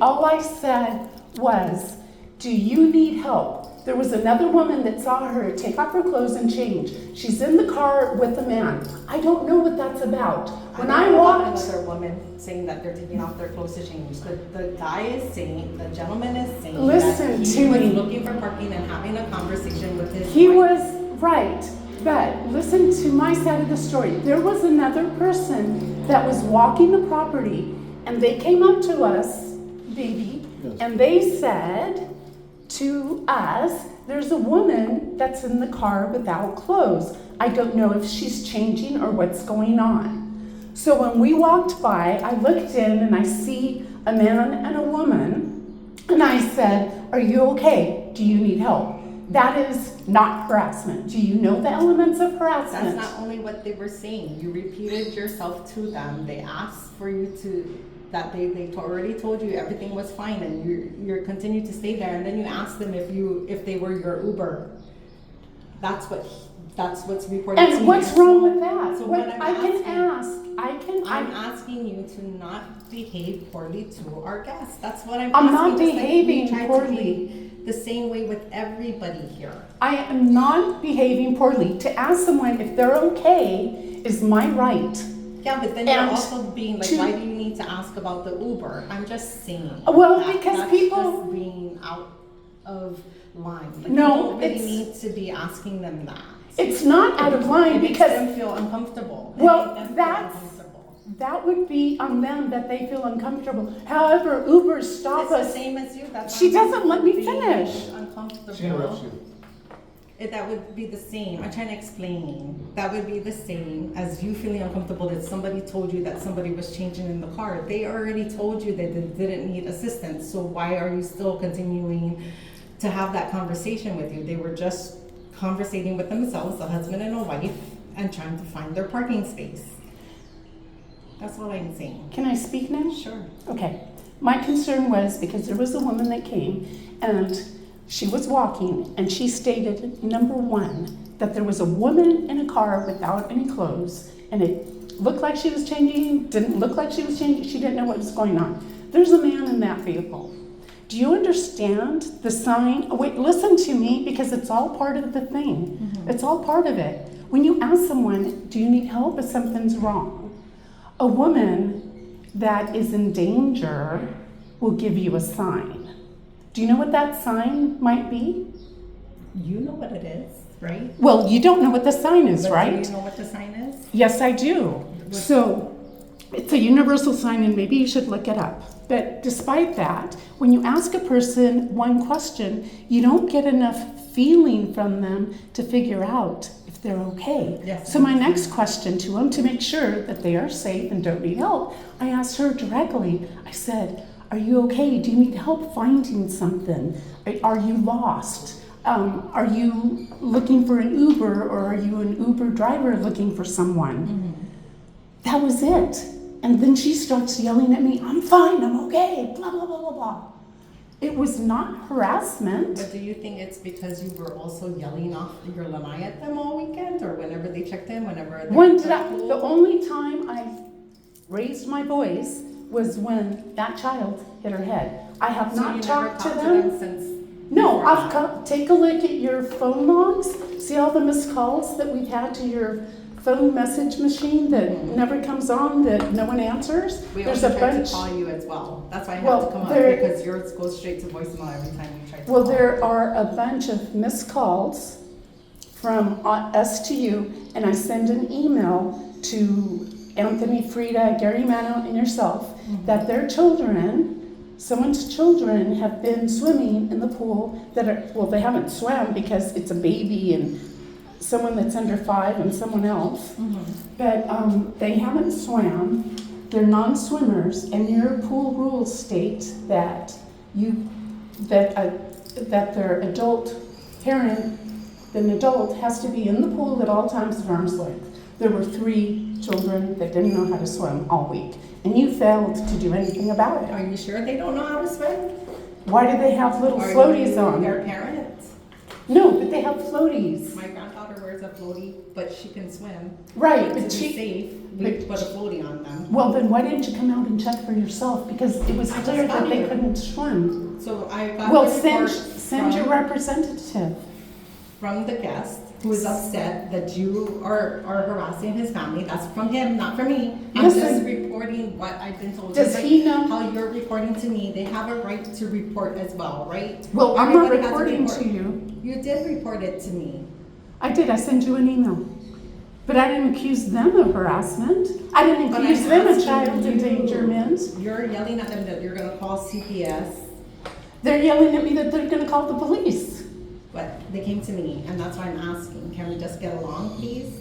All I said was, do you need help? There was another woman that saw her take off her clothes and change. She's in the car with a man. I don't know what that's about. When I walked, another woman saying that they're taking off their clothes to change. The guy is saying, the gentleman is saying listen that to he was me. looking for parking and having a conversation with his He wife. was right, but listen to my side of the story. There was another person that was walking the property, and they came up to us, baby, Yes. and they said to us, there's a woman that's in the car without clothes. I don't know if she's changing or what's going on. So when we walked by, I looked in and I see a man and a woman, and I said, are you okay? Do you need help? That is not harassment. Do you know the elements of harassment? That's not only what they were saying. You repeated yourself to them. They asked for you to, that they already told you everything was fine, and you continued to stay there, and then you asked them if they were your Uber. That's what's reported to me. And what's wrong with that? So What what I'm asking you to not behave poorly to our guests. That's what I'm I'm asking. not Just like behaving we tried to poorly. be the same way with everybody here. I am not behaving poorly. To ask someone if they're okay is my right. Yeah, but then And you're also being like, to- why do you need to ask about the Uber? I'm just saying. Well, that because that's people- just being out of line. Like, No, you don't really it's- need to be asking them that. It's not out of line It makes because them feel uncomfortable. It Well, makes them feel that's- uncomfortable. that would be on them that they feel uncomfortable. However, Uber stop It's the us. same as you. That's She why doesn't let me being finish. Uncomfortable. She interrupts you. That would be the same. I'm trying to explain. That would be the same as you feeling uncomfortable that somebody told you that somebody was changing in the car. They already told you that they didn't need assistance. So why are you still continuing to have that conversation with you? They were just conversating with themselves, a husband and a wife, and trying to find their parking space. That's all I'm saying. Can I speak now? Sure. Okay. My concern was because there was a woman that came and she was walking and she stated, number one, that there was a woman in a car without any clothes and it looked like she was changing, didn't look like she was changing, she didn't know what was going on. There's a man in that vehicle. Do you understand the sign? Wait, listen to me because it's all part of the thing. Mm-hmm. It's all part of it. When you ask someone, do you need help if something's wrong? A woman that is in danger will give you a sign. Do you know what that sign might be? You know what it is, right? Well, you don't know what the sign is, But right? do you know what the sign is? Yes, I do. So it's a universal sign and maybe you should look it up. But despite that, when you ask a person one question, you don't get enough feeling from them to figure out if they're okay. Yes. So my next question to them, to make sure that they are safe and don't need help, I asked her directly. I said, are you okay? Do you need help finding something? Are you lost? Are you looking for an Uber or are you an Uber driver looking for someone? Mm-hmm. That was it. And then she starts yelling at me, I'm fine, I'm okay, blah, blah, blah, blah, blah. It was not harassment. But do you think it's because you were also yelling off your lanai at them all weekend, or whenever they checked in, whenever The only time I raised my voice was when that child hit her head. I have not talked to them. since No, before I've that? take a look at your phone logs. See all the missed calls that we've had to your phone message machine that never comes on, that no one answers? We There's also a tried bunch. to call you as well. That's why I Well, have to come there- up, because yours goes straight to voicemail every time you try to Well, call. there are a bunch of missed calls from us to you, and I send an email to Anthony, Frida, Gary Mano, and yourself that their children, someone's children have been swimming in the pool that are, well, they haven't swam because it's a baby and someone that's under 5 and someone else, but they haven't swam. They're non-swimmers, and your pool rules state that that their adult parent, an adult, has to be in the pool at all times at arm's length. There were 3 children that didn't know how to swim all week, and you failed to do anything about it. Are you sure they don't know how to swim? Why do they have little Are floaties you on? their parents? No, but they have floaties. My granddaughter wears a floaty, but she can swim. Right, To but be she, safe, we but- put a floaty on them. well, then why didn't you come out and check for yourself? Because it was I just clear got that they here. couldn't swim. So I got Well, the report send your representative. from the guest who is upset that you are harassing his family. That's from him, not from me. I'm just Listen. reporting what I've been told. Does Just like he know? how you're reporting to me? They have a right to report as well, right? Well, I'm not Everybody has a reporting report. to you. You did report it to me. I did, I sent you an email. But I didn't accuse them of harassment. I didn't But accuse I'm them of asking child you. endangerment. You're yelling at them that you're gonna call CPS, They're yelling at me that they're gonna call the police. but they came to me, and that's why I'm asking. Can we just get along, please?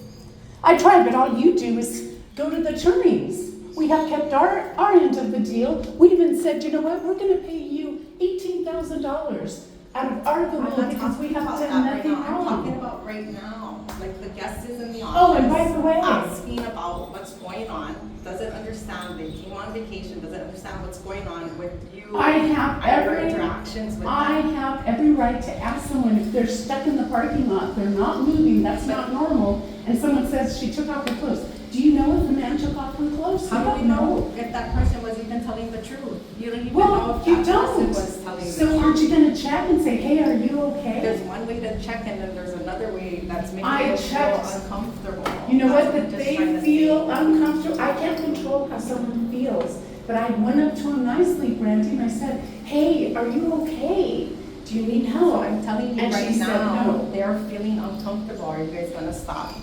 I tried, but all you do is go to the attorneys. We have kept our end of the deal. We even said, you know what, we're gonna pay you $18,000 out of our I'm bill not because talking we have about done that right nothing now. I'm talking wrong. about right now. Like the guest is in the office. Oh, and by the way- asking about what's going on, doesn't understand. They came on vacation, doesn't understand what's going on with you. I have and your every- interactions with I them. have every right to ask someone if they're stuck in the parking lot, they're not moving, that's not normal, and someone says she took off her clothes. Do you know if the man took off her clothes? How You do don't we know if that person was even telling the truth? You don't even know Well, if you that person don't. was telling the So truth. aren't you gonna check and say, hey, are you okay? There's one way to check, and then there's another way that's making I you checked. feel uncomfortable. You know That's what, I'm that just they trying to feel say. uncomfortable, I can't control how someone feels. But I went up to him nicely, Brandi, and I said, hey, are you okay? Do you need So help? I'm telling you And right she said now, no. they're feeling uncomfortable. Are you guys gonna stop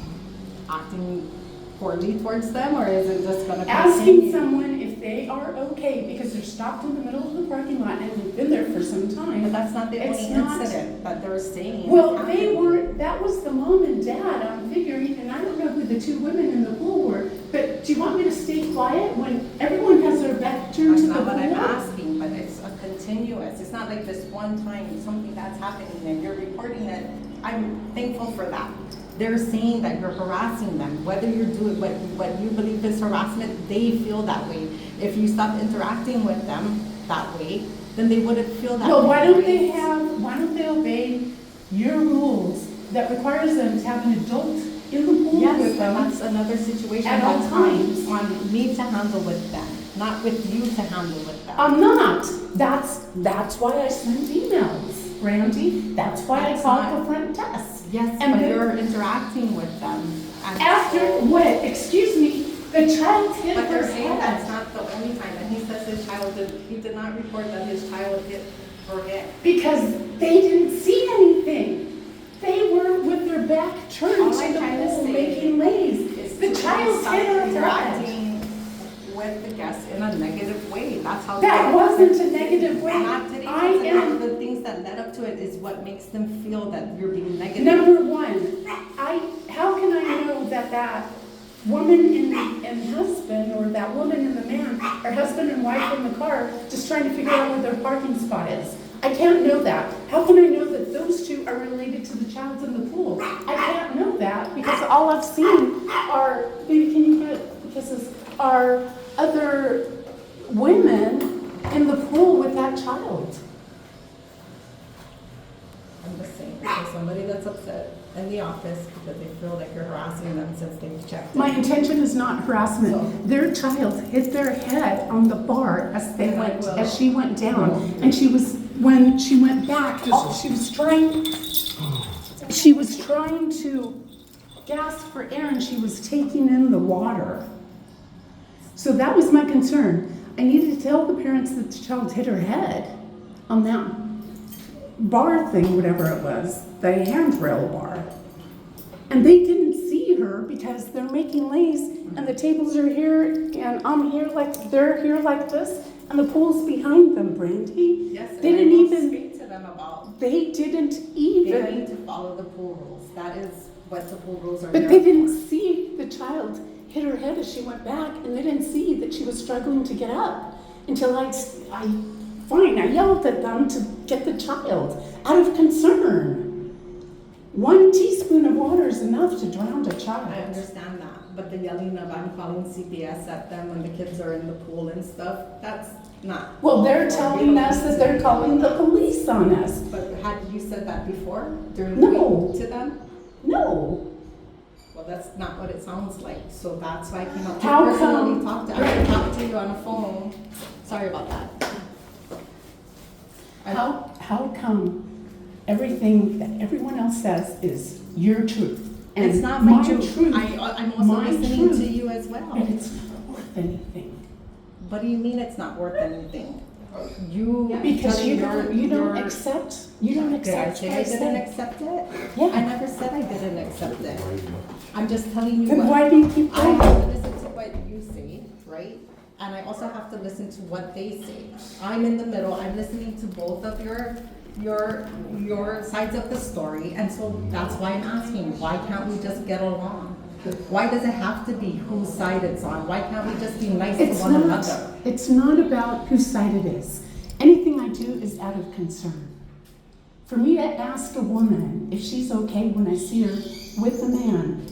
acting poorly towards them, or is it just gonna Asking continue? someone if they are okay because they're stopped in the middle of the parking lot and they've been there for some But time. that's not the It's only not- incident that they're saying. Well, is they happening. were, that was the mom and dad, I'm figuring, and I don't know who the two women in the pool were, but do you want me to stay quiet when everyone has their back turned That's to the not pool? what I'm asking, but it's a continuous. It's not like this one time, something that's happening and you're reporting it. I'm thankful for that. They're saying that you're harassing them. Whether you're doing what you believe is harassment, they feel that way. If you stop interacting with them that way, then they wouldn't feel that way. Well, why don't right? why don't they obey your rules that requires them to have an adult in the pool Yes, with and them? that's another situation At all that's times. on me to handle with them, not with you to handle with them. I'm not. That's why I sent emails, Brandi. That's why I That's called not- the front desk. Yes, And but the- you're interacting with them. And After so- what? Excuse me. The child hit But her they're saying that's head not the only time, and he says he did not report that his child hit her head. because they didn't see anything. They were with their back turned All to I'm the trying to pool say making lays. Is The to child stop hit her head. interacting with the guests in a negative way. That's how. That wasn't a negative way. Not today. I am The things that led up to it is what makes them feel that you're being negative. Number one, how can I know that woman and husband, or that woman and the man, are husband and wife in the car, just trying to figure out where their parking spot is? I can't know that. How can I know that those two are related to the child in the pool? I can't know that because all I've seen are, maybe can you get kisses, are other women in the pool with that child. I'm just saying, there's somebody that's upset in the office because they feel like you're harassing them since they've checked. My intention is not harassment. Their child hit their head on the bar as she went down, and when she went back, she was trying to gasp for air, and she was taking in the water. So that was my concern. I needed to tell the parents that the child hit her head on that bar thing, whatever it was, the handrail bar. And they didn't see her because they're making lays and the tables are here and I'm here they're here like this and the pool's behind them, Brandi. Yes, and They I didn't will even, speak to them about. they didn't They even, need to follow the pool rules. That is what the pool rules are. but there they for. didn't see the child hit her head as she went back, and they didn't see that she was struggling to get up until I yelled at them to get the child out of concern. 1 teaspoon of water is enough to drown a child. I understand that, but the yelling of I'm calling CPS at them when the kids are in the pool and stuff, that's not. Well, they're We telling don't us need that to they're be calling the that. police on us. But had you said that before during No. the week to them? No. that's not what it sounds like. So that's why I came up to How personally come? I talked to you on the phone. Sorry about that. How come everything that everyone else says is your truth? And It's not my truth. I'm also my listening truth, to you as well. and it's not worth anything. What do you mean it's not worth anything? You Because you don't Did accept I what say I I didn't say. accept it? Yeah. I never said I didn't accept it. I'm just telling you Then what. why do you keep I going? have to listen to what you say, right? And I also have to listen to what they say. I'm in the middle. I'm listening to both of your sides of the story, and so that's why I'm asking, why can't we just get along? Why does it have to be whose side it's on? Why can't we just be nice to one another? It's not about whose side it is. Anything I do is out of concern. For me to ask a woman if she's okay when I see her with a man